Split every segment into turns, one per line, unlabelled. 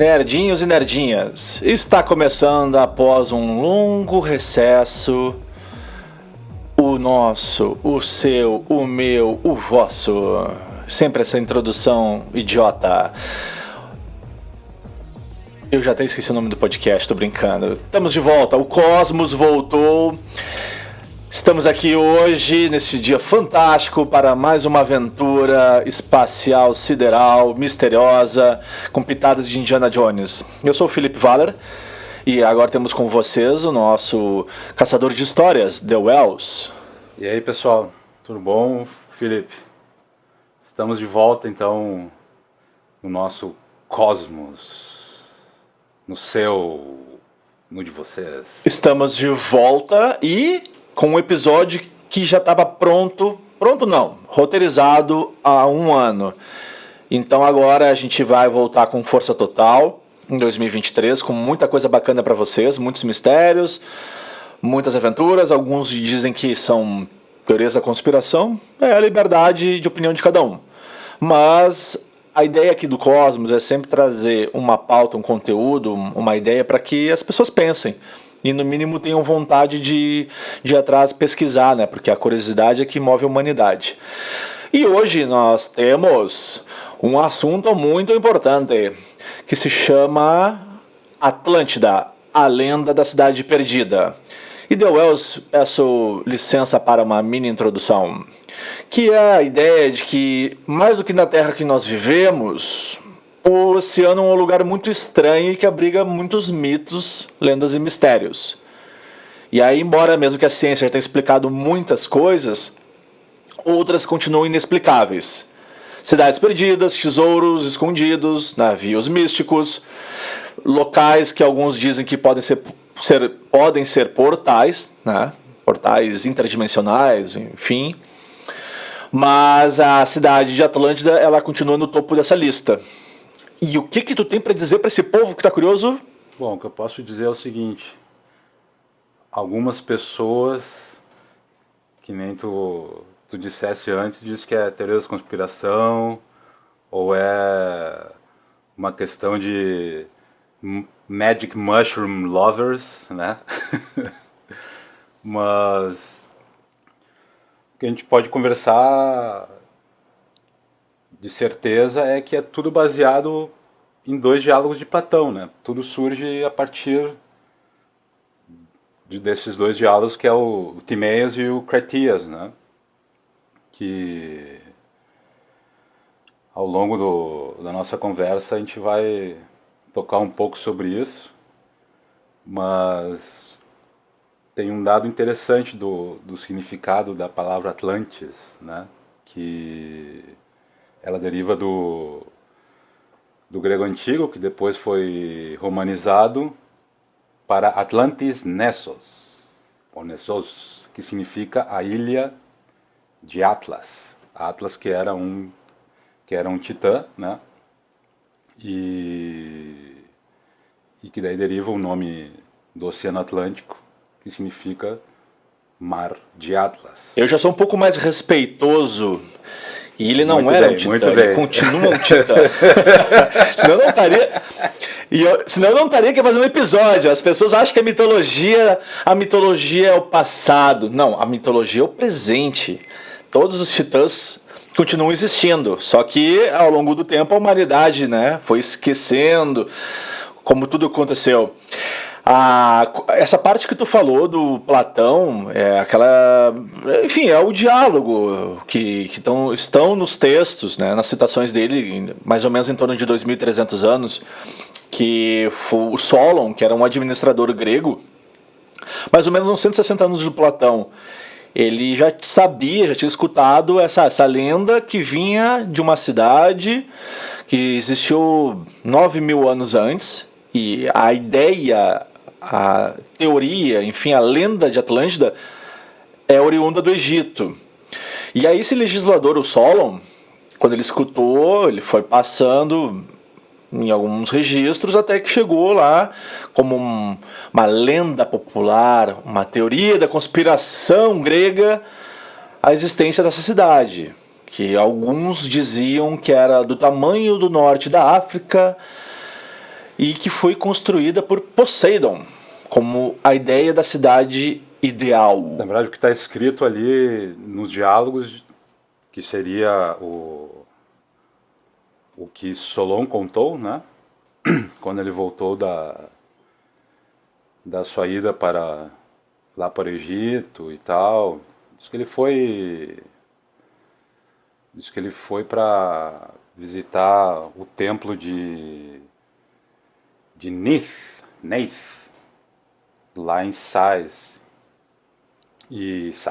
Nerdinhos e nerdinhas, está começando após um longo recesso o nosso, o seu, o meu, o vosso. Sempre essa introdução idiota. Eu já até esqueci o nome do podcast, tô brincando. Estamos de volta, o Cosmos voltou. Estamos aqui hoje, nesse dia fantástico, para mais uma aventura espacial, sideral, misteriosa, com pitadas de Indiana Jones. Eu sou o Felipe Valer e agora temos com vocês o nosso caçador de histórias, The Wells.
E aí, pessoal, tudo bom? Felipe, estamos de volta então no nosso cosmos, no seu, no de vocês.
Estamos de volta e com um episódio que já estava roteirizado há um ano. Então agora a gente vai voltar com força total em 2023, com muita coisa bacana para vocês, muitos mistérios, muitas aventuras. Alguns dizem que são teorias da conspiração, é a liberdade de opinião de cada um. Mas a ideia aqui do Cosmos é sempre trazer uma pauta, um conteúdo, uma ideia para que as pessoas pensem. E no mínimo tenham vontade de ir atrás pesquisar, né? Porque a curiosidade é que move a humanidade. E hoje nós temos um assunto muito importante, que se chama Atlântida, a lenda da cidade perdida. E The Wells, peço licença para uma mini introdução, que é a ideia de que, mais do que na Terra que nós vivemos, o oceano é um lugar muito estranho e que abriga muitos mitos, lendas e mistérios. E aí, embora mesmo que a ciência já tenha explicado muitas coisas, outras continuam inexplicáveis. Cidades perdidas, tesouros escondidos, navios místicos, locais que alguns dizem que podem ser portais, né? Portais interdimensionais, enfim. Mas a cidade de Atlântida, ela continua no topo dessa lista. E o que tu tem para dizer para esse povo que está curioso?
Bom, o que eu posso dizer é o seguinte: algumas pessoas, que nem tu disseste antes, diz que é teoria da conspiração ou é uma questão de Magic Mushroom Lovers, né? Mas o que a gente pode conversar de certeza é que é tudo baseado em dois diálogos de Platão, né? Tudo surge a partir desses dois diálogos, que é o Timaeus e o Critias, né? Que ao longo da nossa conversa a gente vai tocar um pouco sobre isso, mas tem um dado interessante do significado da palavra Atlantis, né? Que ela deriva do grego antigo, que depois foi romanizado para Atlantis Nessos, ou Nessos, que significa a ilha de Atlas. Atlas que era um titã, né? E que daí deriva o nome do Oceano Atlântico, que significa Mar de Atlas.
Eu já sou um pouco mais respeitoso. E ele não
muito
era
bem,
um titã,
muito
ele
bem.
continua um titã. Senão eu não estaria aqui fazendo um episódio. As pessoas acham que a mitologia é o passado. Não, a mitologia é o presente. Todos os titãs continuam existindo. Só que ao longo do tempo a humanidade, né, foi esquecendo como tudo aconteceu. Essa parte que tu falou do Platão é aquela, enfim, é o diálogo que estão nos textos, né, nas citações dele, mais ou menos em torno de 2.300 anos, que foi o Solon, que era um administrador grego, mais ou menos uns 160 anos do Platão. Ele já sabia, já tinha escutado essa lenda que vinha de uma cidade que existiu 9.000 anos antes, e a ideia, a teoria, enfim, a lenda de Atlântida é oriunda do Egito. E aí esse legislador, o Solon, quando ele escutou, ele foi passando em alguns registros até que chegou lá como uma lenda popular, uma teoria da conspiração grega, a existência dessa cidade, que alguns diziam que era do tamanho do norte da África e que foi construída por Poseidon, como a ideia da cidade ideal.
Na verdade, o que está escrito ali nos diálogos, que seria o que Solon contou, né? Quando ele voltou da sua ida lá para o Egito e tal, diz que ele foi para visitar o templo de Neith, lá em Sais. Isso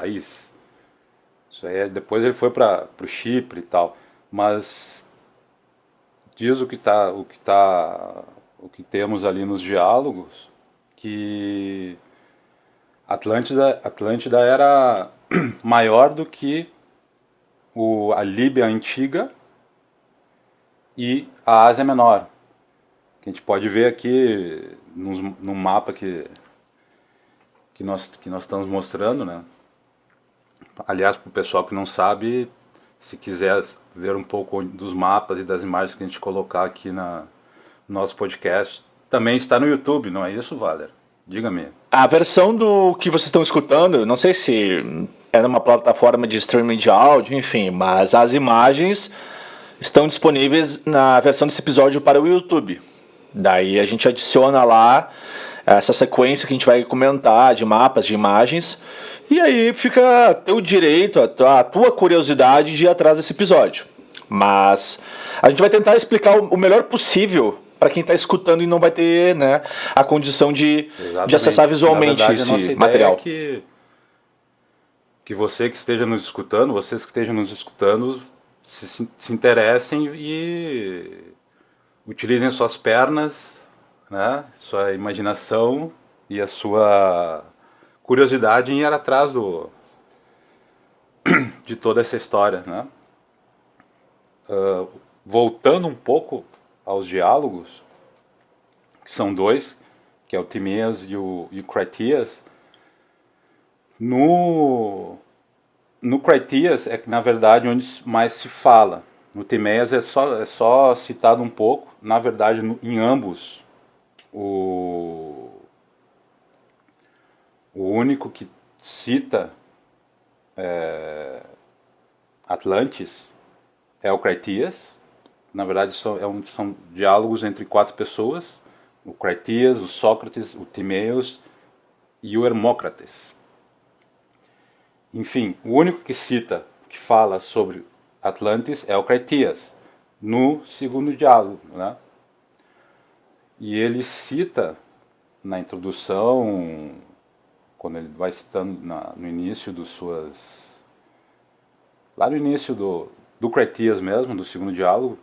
aí, depois ele foi para o Chipre e tal, mas diz o que temos ali nos diálogos, que Atlântida era maior do que a Líbia antiga e a Ásia Menor, que a gente pode ver aqui no mapa que nós estamos mostrando, né? Aliás, para o pessoal que não sabe, se quiser ver um pouco dos mapas e das imagens que a gente colocar aqui no nosso podcast, também está no YouTube, não é isso, Valer? Diga-me.
A versão do que vocês estão escutando, não sei se é numa plataforma de streaming de áudio, enfim, mas as imagens estão disponíveis na versão desse episódio para o YouTube. Daí a gente adiciona lá essa sequência que a gente vai comentar de mapas, de imagens, e aí fica teu direito, a tua curiosidade de ir atrás desse episódio. Mas a gente vai tentar explicar o melhor possível para quem está escutando e não vai ter, né, a condição de acessar visualmente. Na verdade, esse material.
Que você que esteja nos escutando, vocês que estejam nos escutando, se interessem e utilizem suas pernas, né, sua imaginação e a sua curiosidade em ir atrás de toda essa história, né? Voltando um pouco aos diálogos, que são dois, que é o Timaeus e o Critias. No Critias é que, na verdade, onde mais se fala. No Timaeus é só citado um pouco. Na verdade, em ambos, o único que cita Atlantis é o Critias. Na verdade, são diálogos entre 4 pessoas: o Critias, o Sócrates, o Timaeus e o Hermócrates. Enfim, o único que fala sobre Atlantis é o Critias, no segundo diálogo, né? E ele cita na introdução, quando ele vai citando no início lá no início do Critias mesmo, do segundo diálogo.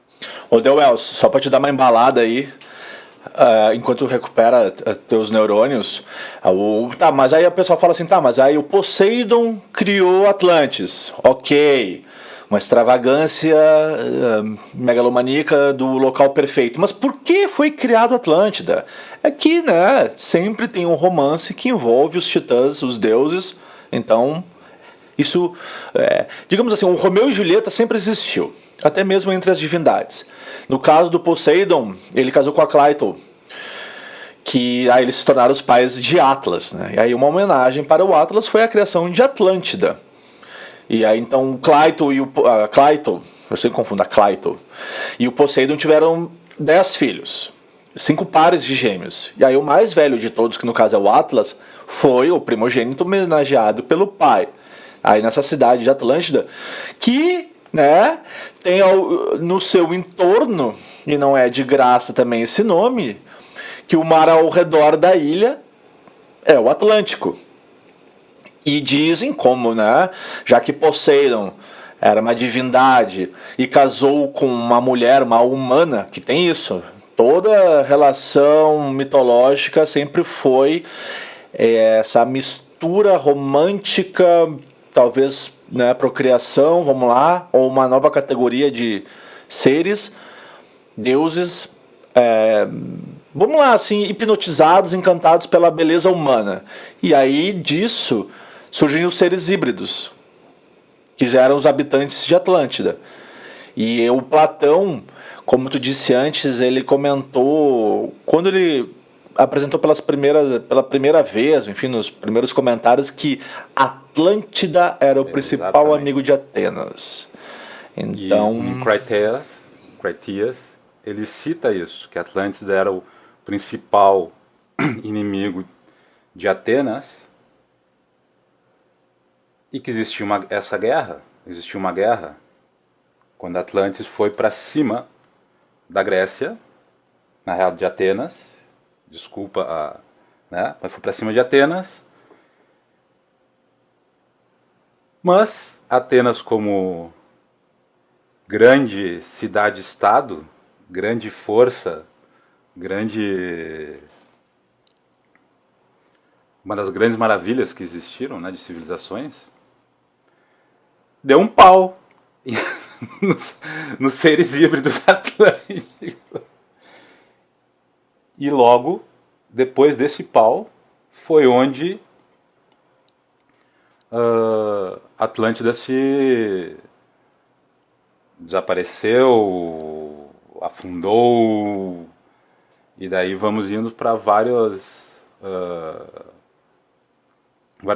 Ô Deuel, só para te dar uma embalada aí, enquanto recupera teus neurônios, tá, mas aí a pessoa fala assim, tá, mas aí o Poseidon criou Atlantis, ok, uma extravagância megalomaníaca do local perfeito, mas por que foi criado Atlântida? É que, né, sempre tem um romance que envolve os titãs, os deuses, então isso, digamos assim, o Romeu e Julieta sempre existiu, até mesmo entre as divindades. No caso do Poseidon, ele casou com a Cleito, que aí eles se tornaram os pais de Atlas, né? E aí uma homenagem para o Atlas foi a criação de Atlântida. E aí então Cleito eu sempre confundo a Cleito, e o Poseidon tiveram 10 filhos, 5 pares de gêmeos. E aí o mais velho de todos, que no caso é o Atlas, foi o primogênito homenageado pelo pai. Aí nessa cidade de Atlântida, que, né, tem no seu entorno, e não é de graça também esse nome, que o mar ao redor da ilha é o Atlântico. E dizem como, né, já que Poseidon era uma divindade e casou com uma mulher, uma humana, que tem isso, toda relação mitológica sempre foi essa mistura romântica, talvez, né, procriação, vamos lá, ou uma nova categoria de seres, deuses, vamos lá, assim, hipnotizados, encantados pela beleza humana. E aí disso surgem os seres híbridos, que eram os habitantes de Atlântida. E o Platão, como tu disse antes, ele comentou, quando ele apresentou pela primeira vez, enfim, nos primeiros comentários, que Atlântida era o principal amigo de Atenas. Então,
e em Critias, ele cita isso, que Atlântida era o principal inimigo de Atenas e que existia uma guerra quando Atlantis foi para cima da Grécia, na real de Atenas, mas foi para cima de Atenas. Mas Atenas, como grande cidade-estado, grande força, uma das grandes maravilhas que existiram, né, de civilizações, deu um pau nos seres híbridos atlânticos. E logo, depois desse pau, foi onde Atlântida se desapareceu, afundou, e daí vamos indo para várias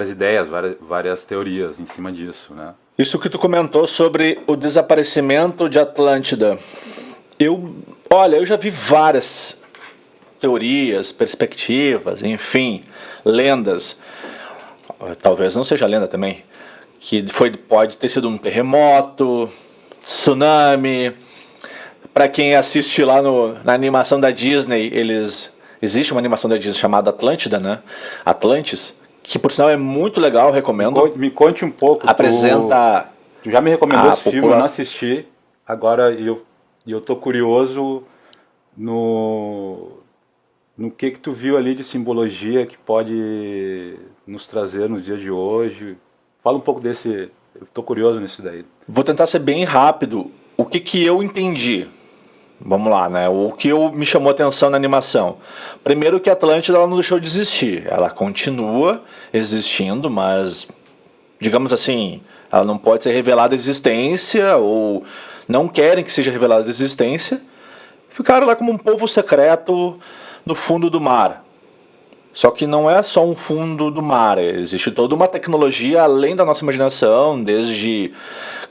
ideias, várias teorias em cima disso, né?
Isso que tu comentou sobre o desaparecimento de Atlântida. Eu já vi várias teorias, perspectivas, enfim, lendas. Talvez não seja lenda também. Que pode ter sido um terremoto, tsunami. Para quem assiste lá na animação da Disney, existe uma animação da Disney chamada Atlântida, né? Atlantis, que por sinal é muito legal, recomendo.
Me conte um pouco.
Apresenta.
Tu já me recomendou esse filme, eu não assisti. Agora eu tô curioso no que tu viu ali de simbologia que pode nos trazer no dia de hoje. Fala um pouco desse. Eu tô curioso nesse daí.
Vou tentar ser bem rápido. O que eu entendi? Vamos lá, né? O que me chamou a atenção na animação. Primeiro que a Atlântida ela não deixou de existir. Ela continua existindo, mas, digamos assim, ela não pode ser revelada a existência, ou não querem que seja revelada a existência. Ficaram lá como um povo secreto no fundo do mar. Só que não é só um fundo do mar. Existe toda uma tecnologia além da nossa imaginação, desde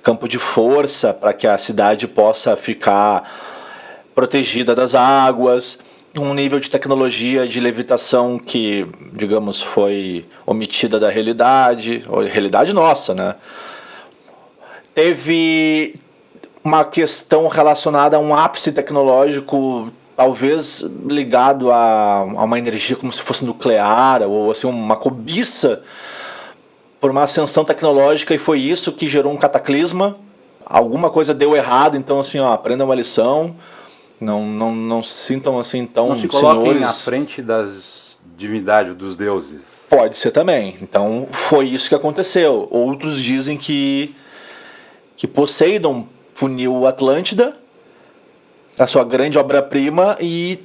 campo de força para que a cidade possa ficar protegida das águas, um nível de tecnologia de levitação que, digamos, foi omitida da realidade nossa, né? Teve uma questão relacionada a um ápice tecnológico, talvez ligado a uma energia como se fosse nuclear, ou assim, uma cobiça por uma ascensão tecnológica, e foi isso que gerou um cataclisma. Alguma coisa deu errado, então assim, aprendam uma lição. Não se sintam assim tão
não se coloquem
senhores.
à frente das divindades, dos deuses.
Pode ser também. Então foi isso que aconteceu. Outros dizem que Poseidon puniu Atlântida, a sua grande obra-prima, e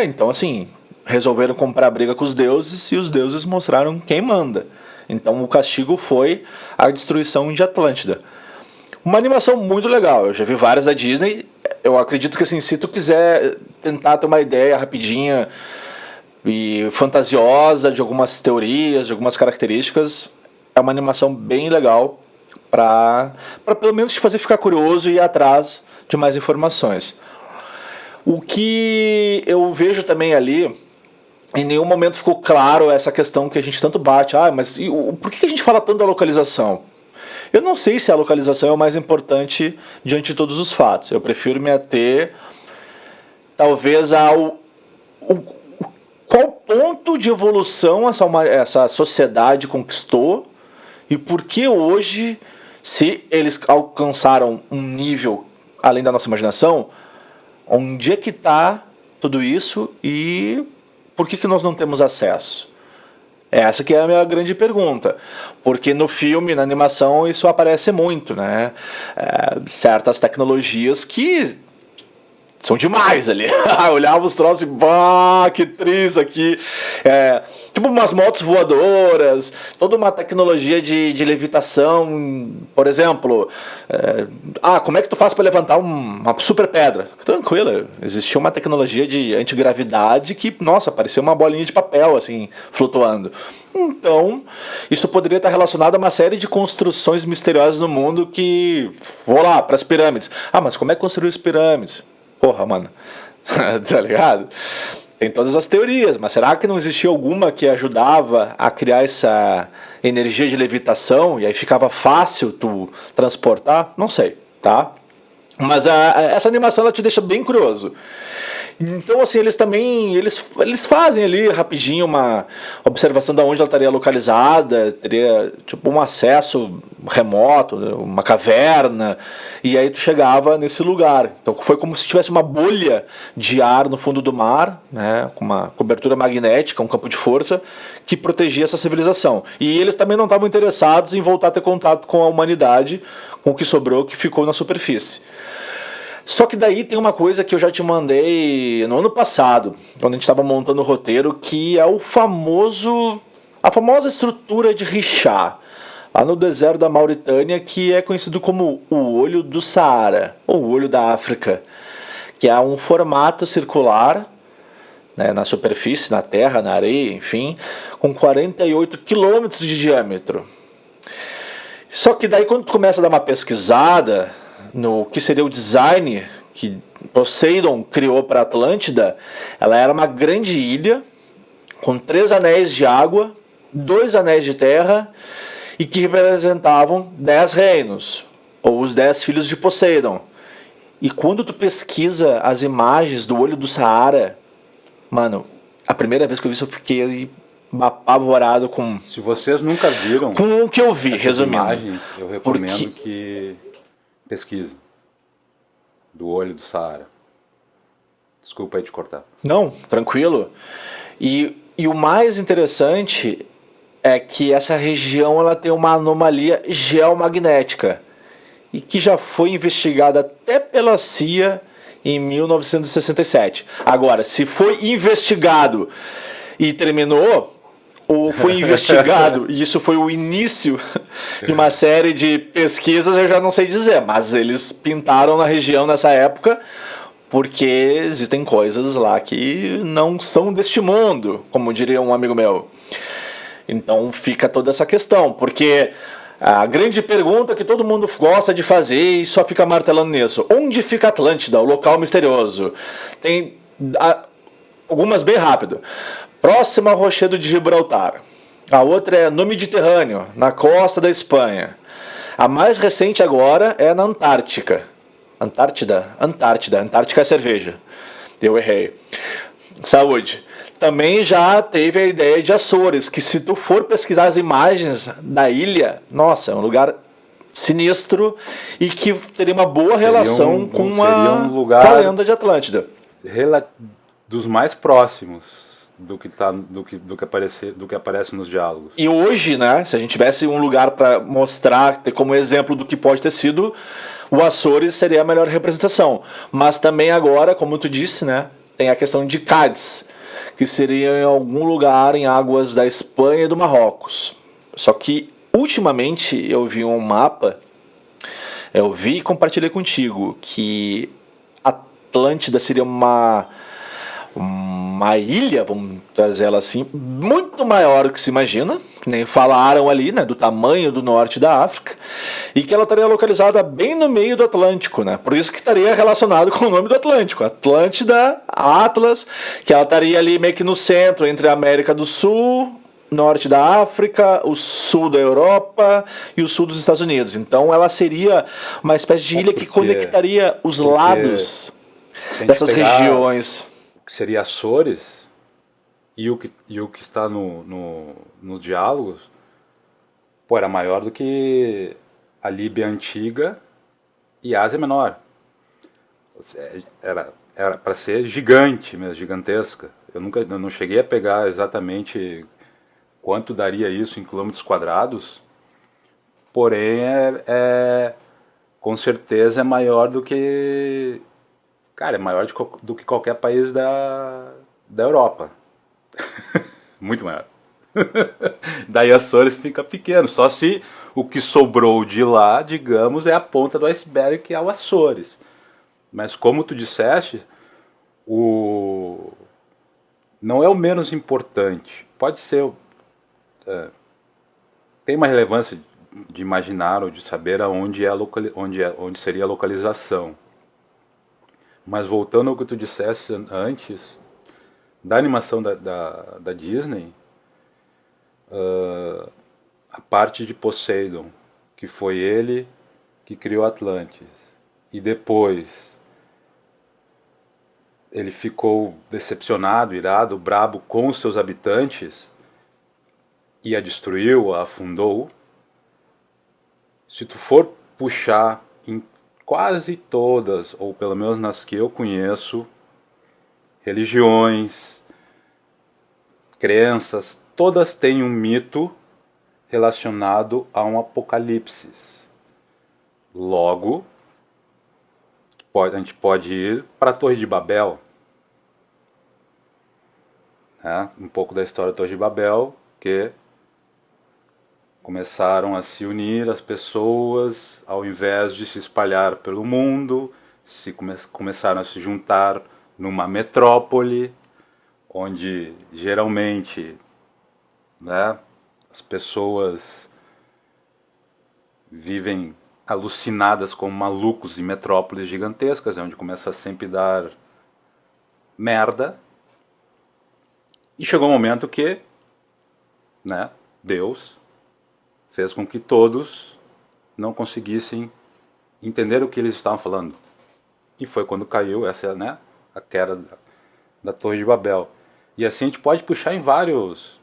então assim, resolveram comprar briga com os deuses, e os deuses mostraram quem manda. Então o castigo foi a destruição de Atlântida. Uma animação muito legal. Eu já vi várias da Disney. Eu acredito que assim, se tu quiser tentar ter uma ideia rapidinha e fantasiosa de algumas teorias, de algumas características, é uma animação bem legal para pelo menos te fazer ficar curioso e ir atrás de mais informações. O que eu vejo também ali, em nenhum momento ficou claro essa questão que a gente tanto bate. Mas por que a gente fala tanto da localização? Eu não sei se a localização é o mais importante diante de todos os fatos. Eu prefiro me ater, talvez, qual ponto de evolução essa sociedade conquistou, e por que hoje, se eles alcançaram um nível além da nossa imaginação, onde é que está tudo isso e por que nós não temos acesso? Essa que é a minha grande pergunta, porque no filme, na animação, isso aparece muito, né? Certas tecnologias que são demais ali. Olhava os troços e, bah, que triste aqui. Tipo umas motos voadoras, toda uma tecnologia de levitação. Por exemplo, como é que tu faz para levantar uma super pedra? Tranquilo, existia uma tecnologia de antigravidade que, nossa, parecia uma bolinha de papel, assim, flutuando. Então, isso poderia estar relacionado a uma série de construções misteriosas no mundo que... Vou lá, para as pirâmides. Mas como é que construiu as pirâmides? Porra, mano. Tá ligado? Tem todas as teorias, mas será que não existia alguma que ajudava a criar essa energia de levitação e aí ficava fácil tu transportar? Não sei, tá? Mas essa animação ela te deixa bem curioso. Então, assim, eles fazem ali rapidinho uma observação de onde ela estaria localizada, teria tipo um acesso remoto, uma caverna, e aí tu chegava nesse lugar. Então foi como se tivesse uma bolha de ar no fundo do mar, né, com uma cobertura magnética, um campo de força, que protegia essa civilização. E eles também não estavam interessados em voltar a ter contato com a humanidade, com o que sobrou, que ficou na superfície. Só que daí tem uma coisa que eu já te mandei no ano passado, quando a gente estava montando o roteiro, que é a famosa estrutura de Richat, lá no deserto da Mauritânia, que é conhecido como o Olho do Saara, ou o Olho da África, que é um formato circular, né, na superfície, na terra, na areia, enfim, com 48 quilômetros de diâmetro. Só que daí quando tu começa a dar uma pesquisada no que seria o design que Poseidon criou para a Atlântida, ela era uma grande ilha com 3 anéis de água, 2 anéis de terra e que representavam 10 reinos, ou os 10 filhos de Poseidon. E quando tu pesquisa as imagens do Olho do Saara, mano, a primeira vez que eu vi isso eu fiquei apavorado com...
Se vocês nunca viram...
Com o que eu vi, resumindo.
Imagens, eu recomendo que pesquise do Olho do Saara. Desculpa aí te cortar.
Não, tranquilo. E o mais interessante é que essa região ela tem uma anomalia geomagnética e que já foi investigada até pela CIA em 1967. Agora, se foi investigado e terminou, ou foi investigado, e isso foi o início de uma série de pesquisas, eu já não sei dizer, mas eles pintaram na região nessa época, porque existem coisas lá que não são deste mundo, como diria um amigo meu. Então fica toda essa questão, porque a grande pergunta que todo mundo gosta de fazer e só fica martelando nisso: onde fica Atlântida, o local misterioso? Tem algumas bem rápido. Próxima ao Rochedo de Gibraltar. A outra é no Mediterrâneo, na costa da Espanha. A mais recente agora é na Antártica. Antártida é cerveja. Eu errei. Saúde. Também já teve a ideia de Açores, que se tu for pesquisar as imagens da ilha, nossa, é um lugar sinistro e que teria uma boa relação com a lenda de Atlântida.
Dos mais próximos do que aparece nos diálogos.
E hoje, né, se a gente tivesse um lugar para mostrar, ter como exemplo do que pode ter sido, o Açores seria a melhor representação. Mas também agora, como tu disse, né, tem a questão de Cádiz, que seria em algum lugar em águas da Espanha e do Marrocos. Só que ultimamente eu vi um mapa, eu vi e compartilhei contigo que Atlântida seria uma ilha, vamos trazer ela assim, muito maior do que se imagina, que nem falaram ali, né, do tamanho do norte da África, e que ela estaria localizada bem no meio do Atlântico, né, por isso que estaria relacionado com o nome do Atlântico, Atlântida, Atlas, que ela estaria ali meio que no centro, entre a América do Sul, norte da África, o sul da Europa e o sul dos Estados Unidos. Então ela seria uma espécie de ilha que conectaria os lados dessas regiões.
Que seria Açores e o que está nos diálogos, pô, era maior do que a Líbia antiga e a Ásia Menor. Era para ser gigante mesmo, gigantesca. Eu não cheguei a pegar exatamente quanto daria isso em quilômetros quadrados, porém com certeza é maior do que cara, é maior do que qualquer país da Europa. Muito maior. Daí Açores fica pequeno, só se o que sobrou de lá, digamos, é a ponta do iceberg, que é o Açores. Mas como tu disseste, não é o menos importante. Pode ser... tem uma relevância de imaginar ou de saber onde seria a localização. Mas voltando ao que tu disseste antes, da animação da Disney, a parte de Poseidon, que foi ele que criou Atlantis, e depois ele ficou decepcionado, irado, brabo com os seus habitantes e a destruiu, a afundou. Se tu for puxar em quase todas, ou pelo menos nas que eu conheço, religiões, crenças, todas têm um mito relacionado a um apocalipse. Logo, a gente pode ir para a Torre de Babel. Um pouco da história da Torre de Babel, que começaram a se unir as pessoas, ao invés de se espalhar pelo mundo, começaram a se juntar numa metrópole, onde geralmente, as pessoas vivem alucinadas como malucos em metrópoles gigantescas, onde começa a sempre dar merda. E chegou um momento que, Deus fez com que todos não conseguissem entender o que eles estavam falando. E foi quando caiu essa, a queda da Torre de Babel. E assim a gente pode puxar em vários...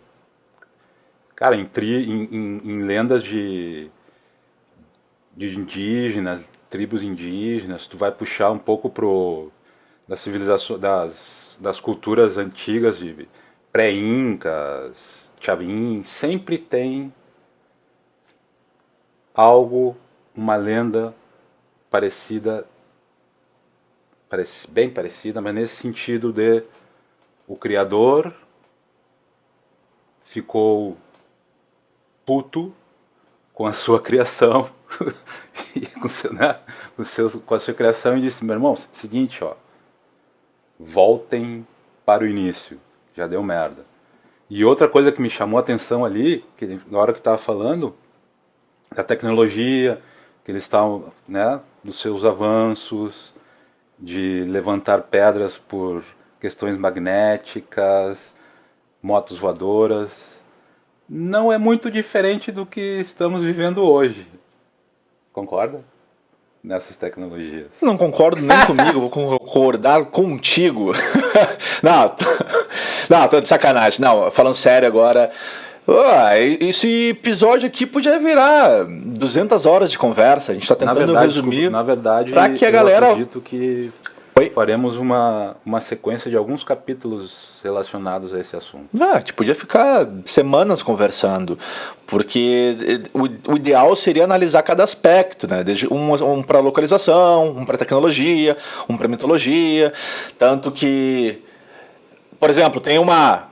Cara, em lendas de indígenas, tribos indígenas, tu vai puxar um pouco da civilização, das culturas antigas, de pré-incas, chavin, sempre tem algo, uma lenda parecida, bem parecida, mas nesse sentido de o Criador ficou puto com a sua criação e com a sua criação, e disse: meu irmão, seguinte, voltem para o início, já deu merda. E outra coisa que me chamou a atenção ali, que na hora que estava falando da tecnologia, que eles estavam, dos seus avanços, de levantar pedras por questões magnéticas, motos voadoras, não é muito diferente do que estamos vivendo hoje. Concorda? Nessas tecnologias.
Não concordo nem comigo, vou concordar contigo. Não, tô de sacanagem. Não, falando sério agora. Esse episódio aqui podia virar 200 horas de conversa. A gente está tentando resumir.
Na verdade,
para que a galera...
eu acredito que faremos uma sequência de alguns capítulos relacionados a esse assunto.
A gente podia ficar semanas conversando, porque o ideal seria analisar cada aspecto, desde um para localização, um para tecnologia, um para mitologia, tanto que, por exemplo, tem uma...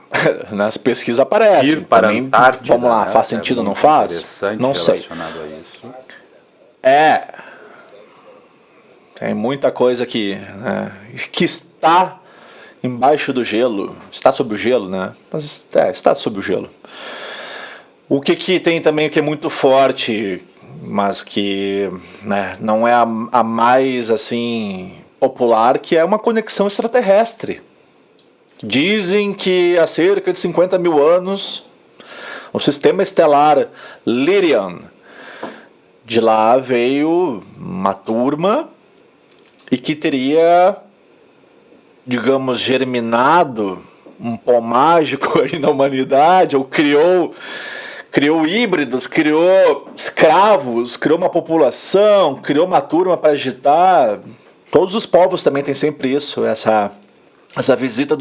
nas pesquisas aparece.
Ir para a Antártida,
vamos lá, faz sentido ou não faz? Não sei.
Relacionado a isso.
Tem muita coisa que está embaixo do gelo, está sob o gelo, Mas está sob o gelo. O que tem também que é muito forte, mas que não é a mais assim popular, que é uma conexão extraterrestre. Dizem que há cerca de 50 mil anos o sistema estelar Lyrian, de lá veio uma turma e que teria, digamos, germinado um pó mágico aí na humanidade, ou criou híbridos, criou escravos, criou uma população, criou uma turma para agitar. Todos os povos também têm sempre isso, essa visita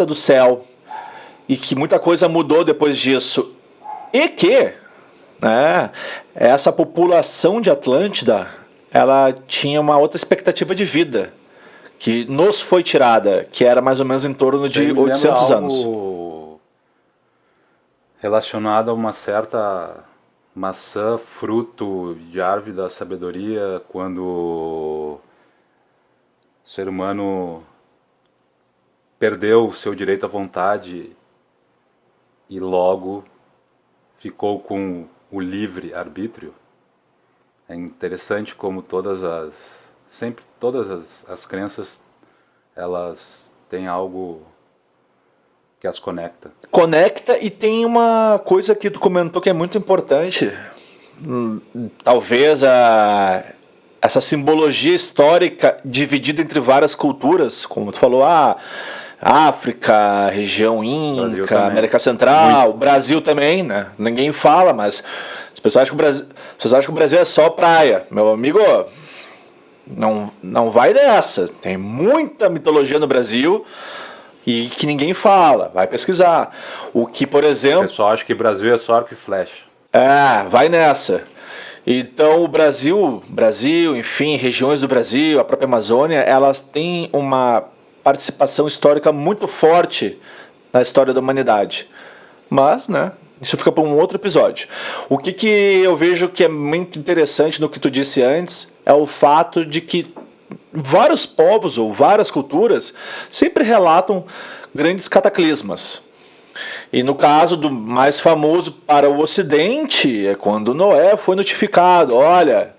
do céu, e que muita coisa mudou depois disso, e que essa população de Atlântida, ela tinha uma outra expectativa de vida, que nos foi tirada, que era mais ou menos em torno de 800 anos.
Relacionado a uma certa maçã, fruto de árvore da sabedoria, quando o ser humano perdeu o seu direito à vontade e logo ficou com o livre arbítrio. É interessante como todas as crenças, elas têm algo que as conecta.
Conecta, e tem uma coisa que tu comentou que é muito importante. Talvez essa simbologia histórica dividida entre várias culturas, como tu falou, África, região Inca, América Central, muito. Brasil também, né? Ninguém fala, mas as pessoas acham que o Brasil é só praia. Meu amigo, não vai dessa. Tem muita mitologia no Brasil e que ninguém fala. Vai pesquisar. O que, por exemplo...
O pessoal acha que Brasil é só arco e flecha.
Vai nessa. Então o Brasil, enfim, regiões do Brasil, a própria Amazônia, elas têm uma participação histórica muito forte na história da humanidade. Mas, né, isso fica para um outro episódio. O que eu vejo que é muito interessante no que tu disse antes é o fato de que vários povos ou várias culturas sempre relatam grandes cataclismas. E no caso do mais famoso para o Ocidente, é quando Noé foi notificado: olha,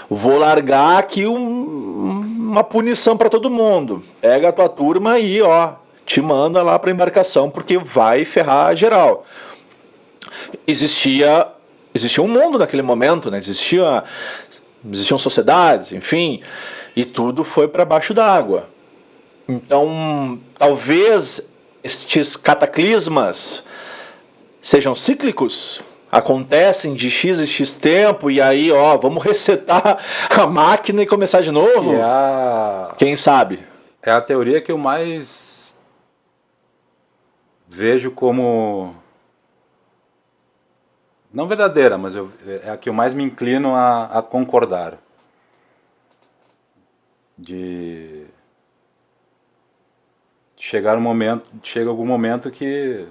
vou largar aqui uma punição para todo mundo. Pega a tua turma e te manda lá para a embarcação, porque vai ferrar geral. Existia um mundo naquele momento, né? Existiam sociedades, enfim, e tudo foi para baixo d'água. Então, talvez estes cataclismas sejam cíclicos, acontecem de X em X tempo, e aí, vamos resetar a máquina e começar de novo? Quem sabe?
É a teoria que eu mais vejo como... não verdadeira, mas é a que eu mais me inclino a concordar. Chega algum momento que...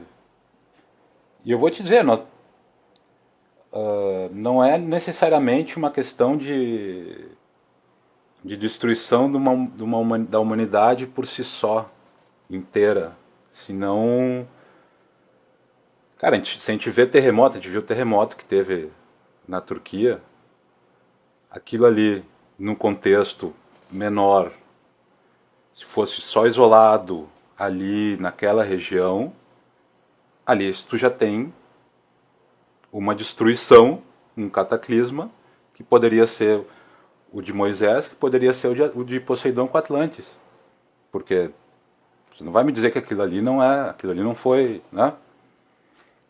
E eu vou te dizer, não é necessariamente uma questão de destruição da humanidade por si só, inteira. Senão... Cara, se a gente vê terremoto, a gente viu o terremoto que teve na Turquia, aquilo ali, num contexto menor, se fosse só isolado ali naquela região, ali tu já tem uma destruição, um cataclisma, que poderia ser o de Moisés, que poderia ser o de Poseidon com Atlantis. Porque você não vai me dizer que aquilo ali não foi, né?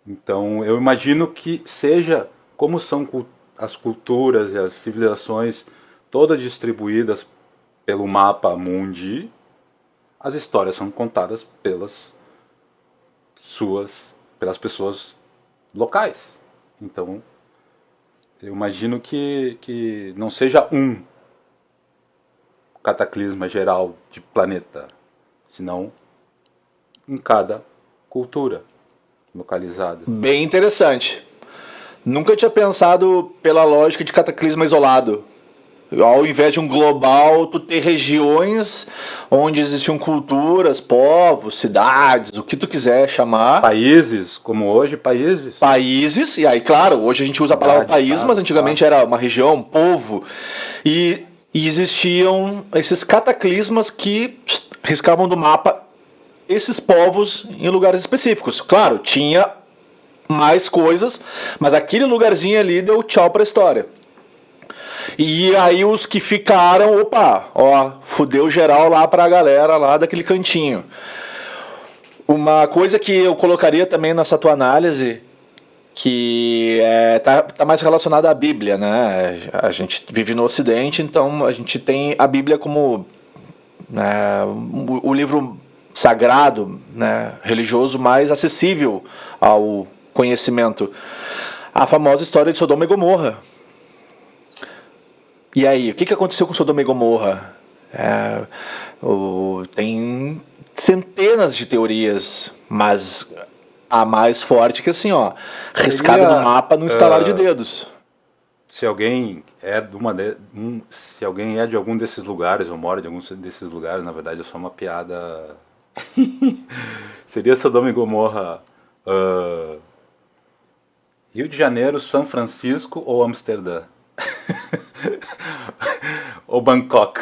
Então eu imagino que seja, como são as culturas e as civilizações todas distribuídas pelo mapa mundi, as histórias são contadas pelas pessoas locais. Então, eu imagino que não seja um cataclisma geral de planeta, senão em cada cultura localizada.
Bem interessante. Nunca tinha pensado pela lógica de cataclisma isolado. Ao invés de um global, tu ter regiões onde existiam culturas, povos, cidades, o que tu quiser chamar.
Países, como hoje, países.
Países, e aí, claro, hoje a gente usa a palavra país, mas antigamente era uma região, um povo. E existiam esses cataclismas que riscavam do mapa esses povos em lugares específicos. Claro, tinha mais coisas, mas aquele lugarzinho ali deu tchau pra história. E aí os que ficaram, fudeu geral lá pra galera lá daquele cantinho. Uma coisa que eu colocaria também nessa tua análise, que tá mais relacionada à Bíblia, né? A gente vive no Ocidente, então a gente tem a Bíblia como o livro sagrado, né, religioso mais acessível ao conhecimento. A famosa história de Sodoma e Gomorra. E aí, o que aconteceu com Sodoma e Gomorra? Tem centenas de teorias, mas a mais forte que assim, ó, riscada no mapa no instalar de dedos.
Se alguém é se alguém é de algum desses lugares, ou mora de algum desses lugares, na verdade é só uma piada. Seria Sodoma e Gomorra Rio de Janeiro, São Francisco ou Amsterdã? Ou Bangkok?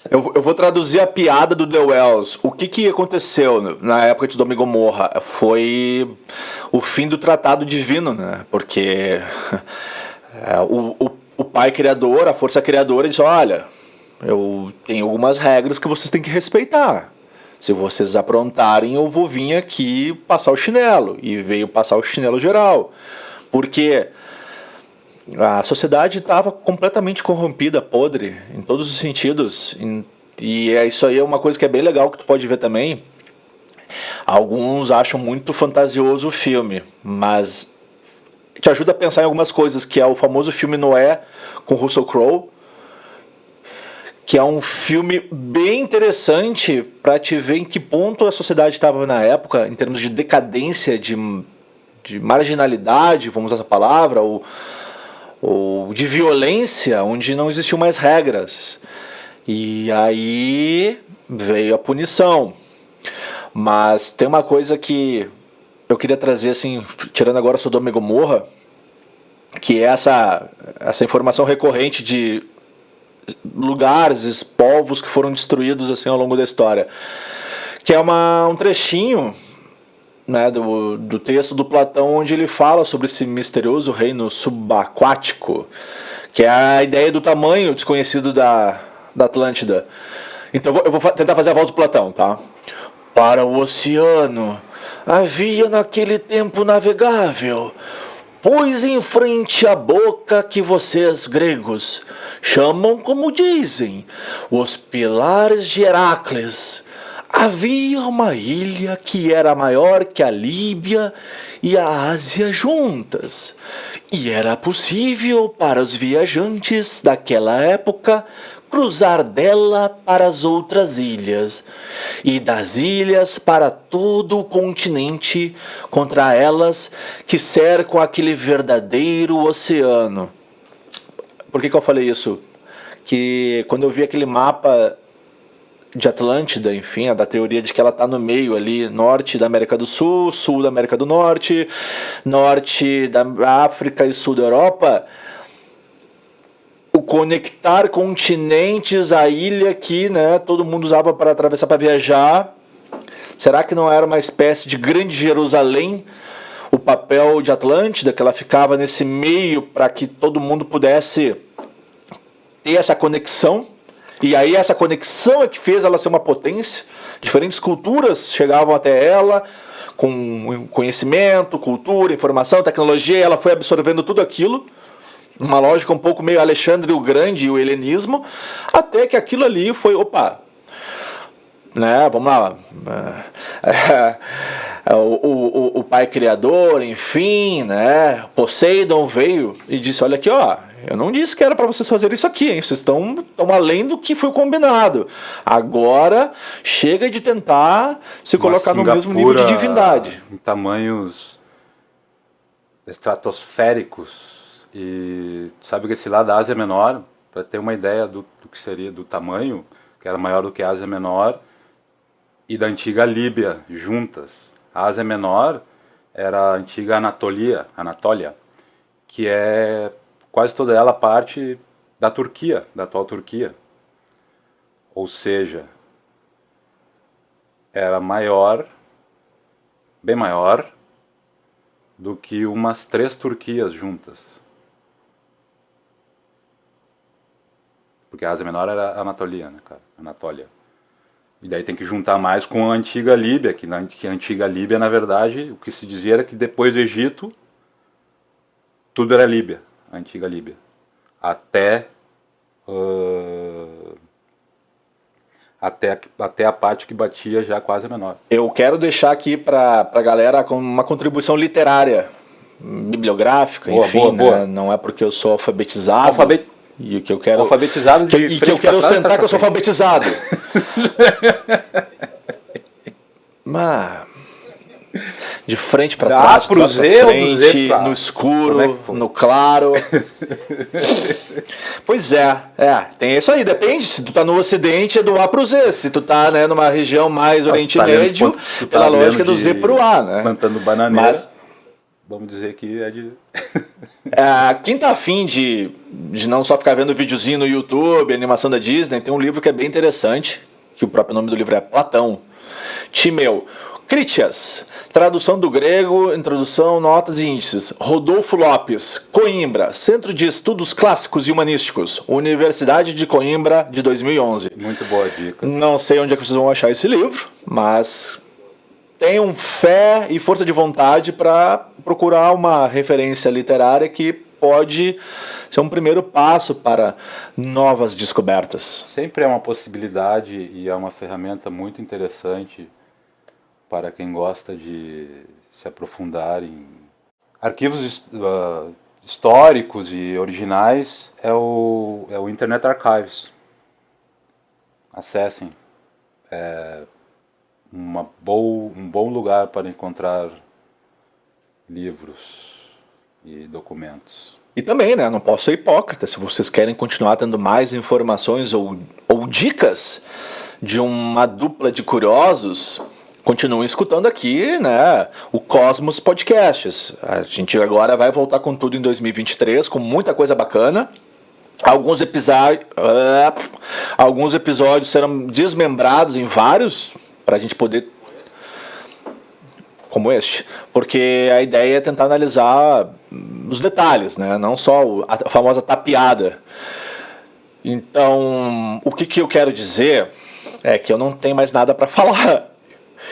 Eu vou traduzir a piada do The Wells. O que aconteceu na época de Sodoma e Gomorra? Foi o fim do tratado divino, né? Porque o pai criador, a força criadora, disse: olha, eu tenho algumas regras que vocês têm que respeitar. Se vocês aprontarem, eu vou vir aqui passar o chinelo. E veio passar o chinelo geral. Porque a sociedade estava completamente corrompida, podre, em todos os sentidos. E isso aí é uma coisa que é bem legal, que tu pode ver também. Alguns acham muito fantasioso o filme, mas te ajuda a pensar em algumas coisas, que é o famoso filme Noé, com Russell Crowe, que é um filme bem interessante para te ver em que ponto a sociedade estava na época, em termos de decadência, de marginalidade, vamos usar essa palavra, ou de violência, onde não existiam mais regras. E aí veio a punição. Mas tem uma coisa que eu queria trazer, assim, tirando agora Sodoma e Gomorra, que é essa informação recorrente de lugares, povos que foram destruídos assim ao longo da história, que é um trechinho, né, do texto do Platão, onde ele fala sobre esse misterioso reino subaquático, que é a ideia do tamanho desconhecido da Atlântida. Então eu vou tentar fazer a voz do Platão, tá? Para o oceano havia naquele tempo navegável, pois em frente à boca que vocês gregos chamam, como dizem, os pilares de Heracles, havia uma ilha que era maior que a Líbia e a Ásia juntas, e era possível para os viajantes daquela época cruzar dela para as outras ilhas, e das ilhas para todo o continente, contra elas que cercam aquele verdadeiro oceano. Por que eu falei isso? Que quando eu vi aquele mapa de Atlântida, enfim, da teoria de que ela está no meio ali, norte da América do Sul, sul da América do Norte, norte da África e sul da Europa, o conectar continentes, a ilha que, né, todo mundo usava para atravessar, para viajar, será que não era uma espécie de grande Jerusalém, o papel de Atlântida, que ela ficava nesse meio para que todo mundo pudesse ter essa conexão? E aí essa conexão é que fez ela ser uma potência. Diferentes culturas chegavam até ela com conhecimento, cultura, informação, tecnologia, e ela foi absorvendo tudo aquilo, uma lógica um pouco meio Alexandre o Grande e o helenismo, até que aquilo ali foi, opa, né, vamos lá, o pai criador, enfim, né, Poseidon veio e disse: olha aqui, ó, eu não disse que era para vocês fazerem isso aqui, hein? Vocês estão além do que foi combinado. Agora chega de tentar se colocar no mesmo nível de divindade.
Em tamanhos estratosféricos. E sabe que esse lado da Ásia Menor, para ter uma ideia do que seria do tamanho, que era maior do que a Ásia Menor e da antiga Líbia juntas. A Ásia Menor era a antiga Anatólia, que é quase toda ela parte da Turquia, da atual Turquia. Ou seja, era maior, bem maior, do que umas 3 Turquias juntas. Porque a Ásia Menor era a Anatólia, né, cara? Anatólia. E daí tem que juntar mais com a antiga Líbia, que a antiga Líbia, na verdade, o que se dizia era que depois do Egito, tudo era Líbia, a antiga Líbia. Até a parte que batia já com a Ásia Menor.
Eu quero deixar aqui para a galera uma contribuição literária bibliográfica,
Boa,
enfim,
boa, boa.
né? Não é porque eu sou alfabetizado. E que eu quero.
Alfabetizado de
E que eu quero ostentar que eu sou alfabetizado. Mas. De frente para trás, de trás pra frente, no escuro, no claro. Pois tem isso aí, depende. Se tu tá no ocidente é do A pro Z. Se tu tá, né, numa região mais Oriente Médio, pela lógica é do Z pro A, né?
Plantando bananeira. Mas vamos dizer que é de...
Quem tá afim de não só ficar vendo videozinho no YouTube, animação da Disney, tem um livro que é bem interessante, que o próprio nome do livro é Platão. Timeu. Critias, tradução do grego, introdução, notas e índices. Rodolfo Lopes, Coimbra, Centro de Estudos Clássicos e Humanísticos, Universidade de Coimbra, de 2011.
Muito boa dica.
Não sei onde é que vocês vão achar esse livro, mas tenham fé e força de vontade para procurar uma referência literária que pode ser um primeiro passo para novas descobertas.
Sempre é uma possibilidade e é uma ferramenta muito interessante para quem gosta de se aprofundar em arquivos históricos e originais, é o Internet Archives. Acessem. É um bom lugar para encontrar livros e documentos.
E também, né, não posso ser hipócrita, se vocês querem continuar tendo mais informações ou dicas de uma dupla de curiosos, continuem escutando aqui, né, o Cosmos Podcasts. A gente agora vai voltar com tudo em 2023, com muita coisa bacana. Alguns episódios serão desmembrados em vários, para a gente poder... como este, porque a ideia é tentar analisar os detalhes, né, não só a famosa tapeada. Então, o que eu quero dizer é que eu não tenho mais nada para falar.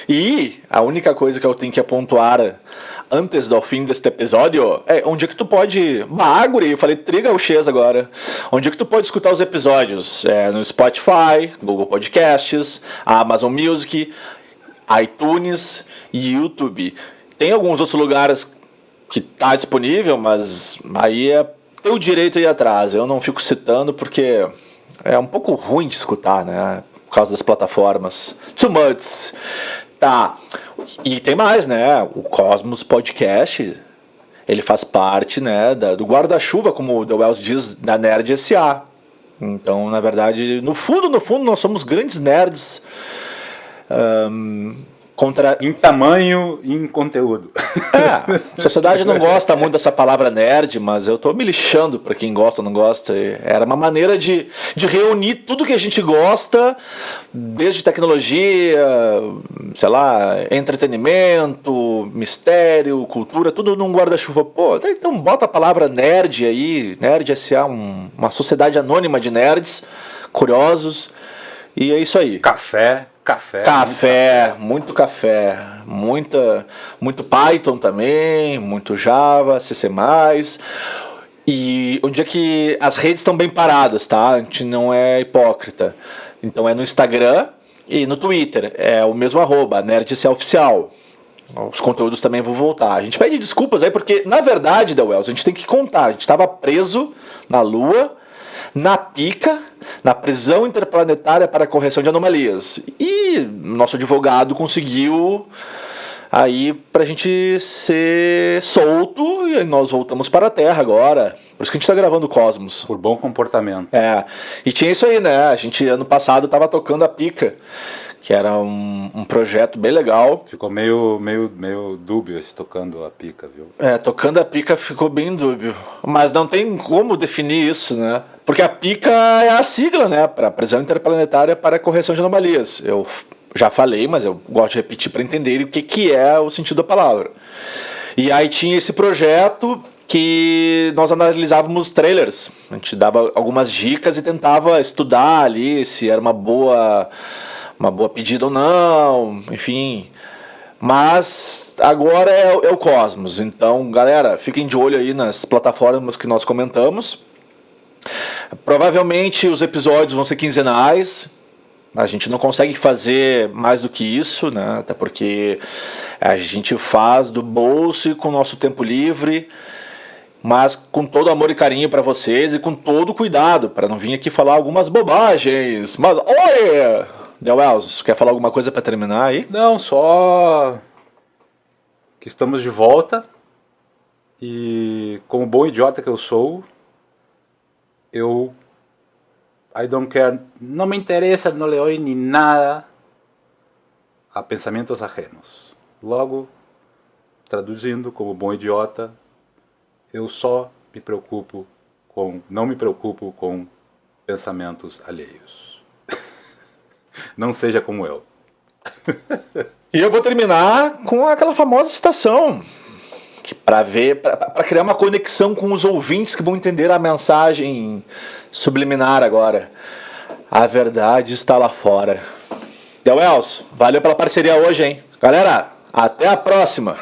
E a única coisa que eu tenho que pontuar antes do fim deste episódio é onde é que tu pode... Guri, eu falei triga o X agora. Onde é que tu pode escutar os episódios? No Spotify, Google Podcasts, Amazon Music, iTunes e YouTube. Tem alguns outros lugares que tá disponível, mas aí é teu direito a ir atrás. Eu não fico citando porque é um pouco ruim de escutar, né? Por causa das plataformas. Too much. Tá. E tem mais, né? O Cosmos Podcast, ele faz parte, né, do guarda-chuva, como o The Wells diz, da Nerd S.A. Então, na verdade, no fundo, nós somos grandes nerds.
Em tamanho e em conteúdo.
A sociedade não gosta muito dessa palavra nerd, mas eu tô me lixando pra quem gosta ou não gosta. Era uma maneira de reunir tudo que a gente gosta, desde tecnologia, sei lá, entretenimento, mistério, cultura, tudo num guarda-chuva. Pô, então bota a palavra nerd aí, Nerd S.A., uma sociedade anônima de nerds, curiosos, e é isso aí.
Café,
muito café, muito Python também, muito Java, C++. E onde é que as redes estão bem paradas, tá? A gente não é hipócrita. Então é no Instagram e no Twitter, é o mesmo @, NerdSA-oficial. Os conteúdos também vão voltar. A gente pede desculpas aí, porque na verdade, The Wells, a gente tem que contar, a gente estava preso na Lua, na Pica, na prisão interplanetária para correção de anomalias. E nosso advogado conseguiu aí pra gente ser solto e nós voltamos para a Terra agora. Por isso que a gente tá gravando o Cosmos.
Por bom comportamento.
E tinha isso aí, né? A gente ano passado tava tocando a Pica, que era um projeto bem legal.
Ficou meio dúbio esse tocando a pica, viu?
Tocando a pica ficou bem dúbio. Mas não tem como definir isso, né? Porque a pica é a sigla, né? Para prisão interplanetária para correção de anomalias. Eu já falei, mas eu gosto de repetir para entender o que é o sentido da palavra. E aí tinha esse projeto que nós analisávamos trailers. A gente dava algumas dicas e tentava estudar ali se era uma boa pedida ou não, enfim. Mas agora é o Cosmos. Então, galera, fiquem de olho aí nas plataformas que nós comentamos. Provavelmente os episódios vão ser quinzenais. A gente não consegue fazer mais do que isso, né? Até porque a gente faz do bolso e com o nosso tempo livre, mas com todo amor e carinho para vocês e com todo cuidado, para não vir aqui falar algumas bobagens. Mas, oi! Del Elzo, quer falar alguma coisa para terminar aí?
Não, só que estamos de volta e como bom idiota que eu sou, I don't care, não me interessa, não le doy ni nada a pensamentos ajenos. Logo, traduzindo como bom idiota, eu só não me preocupo com pensamentos alheios. Não seja como eu.
E eu vou terminar com aquela famosa citação, que para criar uma conexão com os ouvintes que vão entender a mensagem subliminar agora. A verdade está lá fora. Del Elzo, valeu pela parceria hoje, hein? Galera, até a próxima!